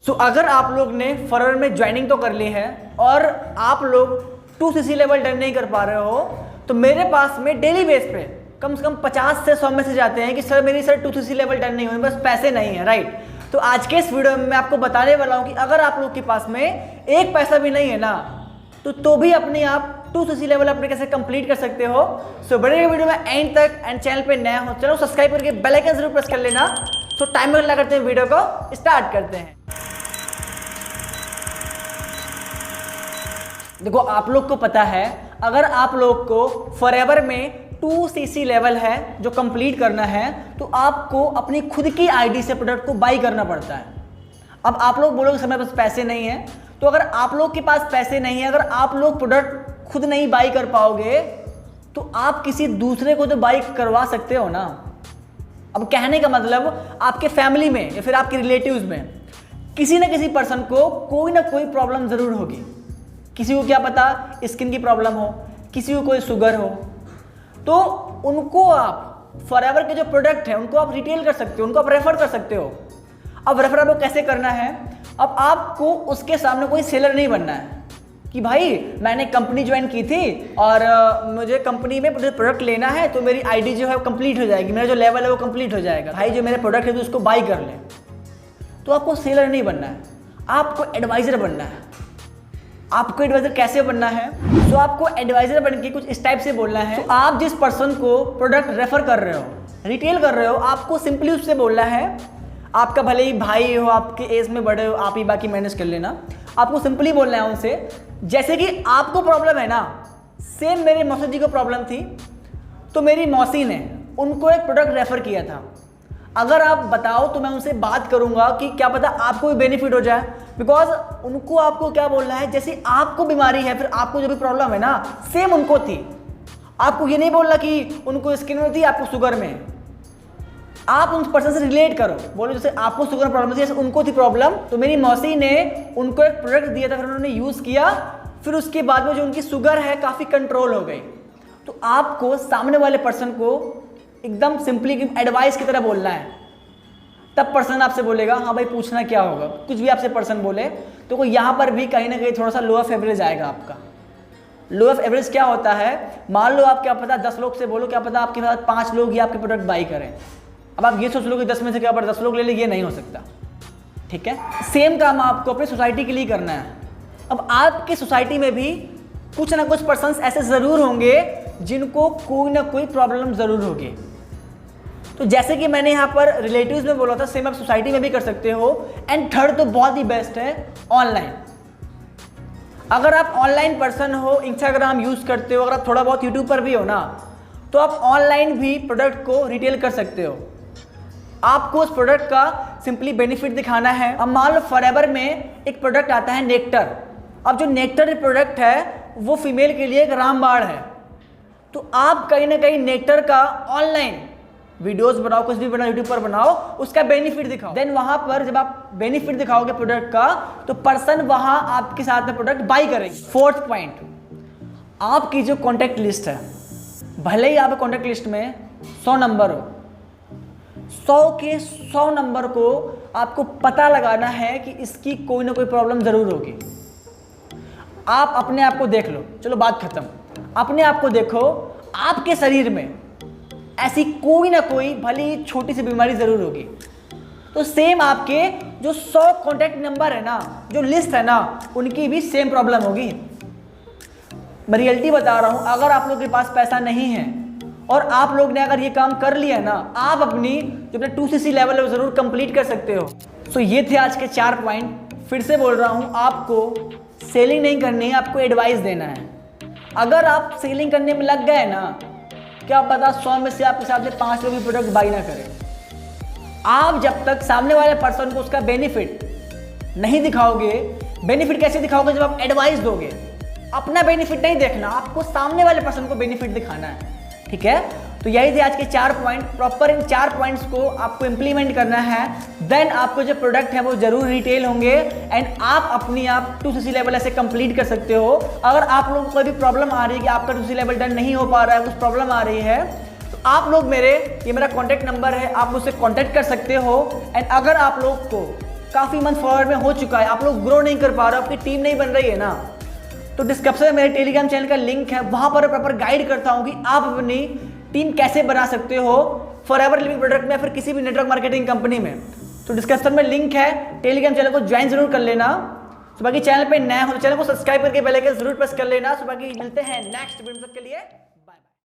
अगर आप लोग ने फरवरी में ज्वाइनिंग तो कर ली है और आप लोग 2cc लेवल डन नहीं कर पा रहे हो, तो मेरे पास में डेली बेस पे कम से कम 50 से 100 मैसेज आते हैं कि सर मेरी 2cc लेवल डन नहीं हुई, बस पैसे नहीं है, राइट। तो आज के इस वीडियो में मैं आपको बताने वाला हूं कि अगर आप लोग के पास में एक पैसा भी नहीं है ना, तो भी अपने आप 2cc लेवल अपने कैसे कंप्लीट कर सकते हो। बने वीडियो में एंड तक, एंड चैनल पे नया हो चलो सब्सक्राइब करके बेल आइकन जरूर प्रेस कर लेना। टाइम ना करते हैं, वीडियो को स्टार्ट करते हैं। देखो, आप लोग को पता है अगर आप लोग को फॉरएवर में 2cc लेवल है जो कंप्लीट करना है, तो आपको अपनी खुद की आईडी से प्रोडक्ट को बाई करना पड़ता है। अब आप लोग बोलोगे सर मेरे पास पैसे नहीं है, तो अगर आप लोग के पास पैसे नहीं है, अगर आप लोग प्रोडक्ट खुद नहीं बाई कर पाओगे, तो आप किसी दूसरे को तो बाई करवा सकते हो ना। अब कहने का मतलब आपके फैमिली में या फिर आपके रिलेटिव्स में किसी ना किसी पर्सन को कोई ना कोई प्रॉब्लम जरूर होगी। किसी को क्या पता स्किन की प्रॉब्लम हो, किसी को कोई शुगर हो, तो उनको आप फॉरएवर के जो प्रोडक्ट है उनको आप रिटेल कर सकते हो, उनको आप रेफर कर सकते हो। अब रेफर आपको कैसे करना है, अब आपको उसके सामने कोई सेलर नहीं बनना है कि भाई मैंने कंपनी ज्वाइन की थी और मुझे कंपनी में प्रोडक्ट लेना है, तो मेरी आईडी जो है कंप्लीट हो जाएगी, मेरा जो लेवल है वो कंप्लीट हो जाएगा, भाई जो मेरे प्रोडक्ट है तो उसको बाई कर ले। तो आपको सेलर नहीं बनना है, आपको एडवाइजर बनना है। आपको एडवाइजर कैसे बनना है, तो आपको एडवाइजर बन के कुछ इस टाइप से बोलना है। तो आप जिस पर्सन को प्रोडक्ट रेफर कर रहे हो, रिटेल कर रहे हो, आपको सिंपली उससे बोलना है, आपका भले ही भाई हो, आपके एज में बड़े हो, आप ही बाकी मैनेज कर लेना। आपको सिंपली बोलना है उनसे, जैसे कि आपको प्रॉब्लम है ना, सेम मेरी मौसी जी को प्रॉब्लम थी, तो मेरी मौसी ने उनको एक प्रोडक्ट रेफर किया था। अगर आप बताओ तो मैं उनसे बात करूंगा कि क्या पता आपको भी बेनिफिट हो जाए, बिकॉज उनको आपको क्या बोलना है, जैसे आपको बीमारी है, फिर आपको जो भी प्रॉब्लम है ना सेम उनको थी। आपको ये नहीं बोलना कि उनको स्किन में थी, आपको शुगर में। आप उस पर्सन से रिलेट करो, बोलो जैसे आपको शुगर प्रॉब्लम थी, जैसे उनको थी प्रॉब्लम, तो मेरी मौसी ने उनको एक प्रोडक्ट दिया था, फिर उन्होंने यूज़ किया, फिर उसके बाद में जो उनकी शुगर है काफ़ी कंट्रोल हो गई। तो आपको सामने वाले पर्सन को एकदम सिंपली एडवाइस की तरह बोलना है, तब पर्सन आपसे बोलेगा हाँ भाई पूछना क्या होगा। कुछ भी आपसे पर्सन बोले तो कोई यहाँ पर भी कहीं ना कहीं थोड़ा सा लो ऑफ एवरेज आएगा आपका। लो ऑफ एवरेज क्या होता है, मान लो आप क्या पता 10 लोग से बोलो, क्या पता आपके साथ 5 लोग ही आपके प्रोडक्ट बाई करें। अब आप ये सोच लो कि 10 में से क्या पता 10 लोग ले लें, ये नहीं हो सकता, ठीक है। सेम काम आपको अपनी सोसाइटी के लिए करना है। अब आपकी सोसाइटी में भी कुछ ना कुछ पर्सन ऐसे ज़रूर होंगे जिनको कोई ना कोई प्रॉब्लम ज़रूर होगी। तो जैसे कि मैंने यहाँ पर रिलेटिव्स में बोला था, सेम आप सोसाइटी में भी कर सकते हो। एंड थर्ड तो बहुत ही बेस्ट है ऑनलाइन। अगर आप ऑनलाइन पर्सन हो, इंस्टाग्राम यूज़ करते हो, अगर आप थोड़ा बहुत यूट्यूब पर भी हो ना, तो आप ऑनलाइन भी प्रोडक्ट को रिटेल कर सकते हो। आपको उस प्रोडक्ट का सिंपली बेनिफिट दिखाना है। अब मान लो फॉरएवर में एक प्रोडक्ट आता है नेक्टर। अब जो नेक्टर प्रोडक्ट है वो फीमेल के लिए एक रामबाण है, तो आप कहीं ना कहीं नेक्टर का ऑनलाइन वीडियोस बनाओ, कुछ भी बनाओ, यूट्यूब पर बनाओ, उसका बेनिफिट दिखाओ। देन वहां पर जब आप बेनिफिट दिखाओगे प्रोडक्ट का, तो पर्सन वहां आपके साथ में प्रोडक्ट बाई करेंगे। फोर्थ पॉइंट, आपकी जो कॉन्टैक्ट लिस्ट है, भले ही आप कॉन्टैक्ट लिस्ट में 100 नंबर हो, 100 के 100 नंबर को आपको पता लगाना है कि इसकी कोई ना कोई प्रॉब्लम जरूर होगी। आप अपने आप को देख लो, चलो बात खत्म। अपने आप को देखो, आपके शरीर में ऐसी कोई ना कोई भले ही छोटी सी बीमारी जरूर होगी। तो सेम आपके जो 100 कॉन्टैक्ट नंबर है ना, जो लिस्ट है ना, उनकी भी सेम प्रॉब्लम होगी। मैं रियलिटी बता रहा हूं, अगर आप लोगों के पास पैसा नहीं है और आप लोग ने अगर ये काम कर लिया ना, आप अपनी जो अपने 2cc लेवल है वो जरूर कंप्लीट कर सकते हो। सो ये थे आज के 4 पॉइंट। फिर से बोल रहा हूं, आपको सेलिंग नहीं करनी है, आपको एडवाइस देना है। अगर आप सेलिंग करने में लग गए ना, क्या पता 100 में से आपके हिसाब से 5 लोग भी प्रोडक्ट बाई ना करें। आप जब तक सामने वाले पर्सन को उसका बेनिफिट नहीं दिखाओगे, बेनिफिट कैसे दिखाओगे, जब आप एडवाइस दोगे। अपना बेनिफिट नहीं देखना, आपको सामने वाले पर्सन को बेनिफिट दिखाना है, ठीक है। तो यही थे आज के 4 पॉइंट। प्रॉपर इन 4 पॉइंट्स को आपको इंप्लीमेंट करना है, देन आपको जो प्रोडक्ट है वो जरूर रिटेल होंगे एंड आप अपनी आप 2cc लेवल ऐसे कंप्लीट कर सकते हो। अगर आप लोगों को कोई भी प्रॉब्लम आ रही है कि आपका 2cc लेवल डन नहीं हो पा रहा है, कुछ प्रॉब्लम आ रही है, तो आप लोग ये मेरा कॉन्टैक्ट नंबर है, आप मुझसे कॉन्टैक्ट कर सकते हो। एंड अगर आप लोग को काफ़ी मंथ फॉरवर्ड में हो चुका है, आप लोग ग्रो नहीं कर पा रहे हो, आपकी टीम नहीं बन रही है ना, तो डिस्क्रिप्शन में मेरे टेलीग्राम चैनल का लिंक है, वहाँ पर प्रॉपर गाइड करता हूँ कि आप अपनी टीम कैसे बना सकते हो फॉरएवर लिविंग प्रोडक्ट में, फिर किसी भी नेटवर्क मार्केटिंग कंपनी में। तो डिस्क्रिप्शन में लिंक है, टेलीग्राम चैनल को ज्वाइन जरूर कर लेना। तो बाकी चैनल पे नया हो तो चैनल को सब्सक्राइब करके बेल आइकन जरूर प्रेस कर लेना। तो बाकी मिलते हैं नेक्स्ट वीडियो के लिए।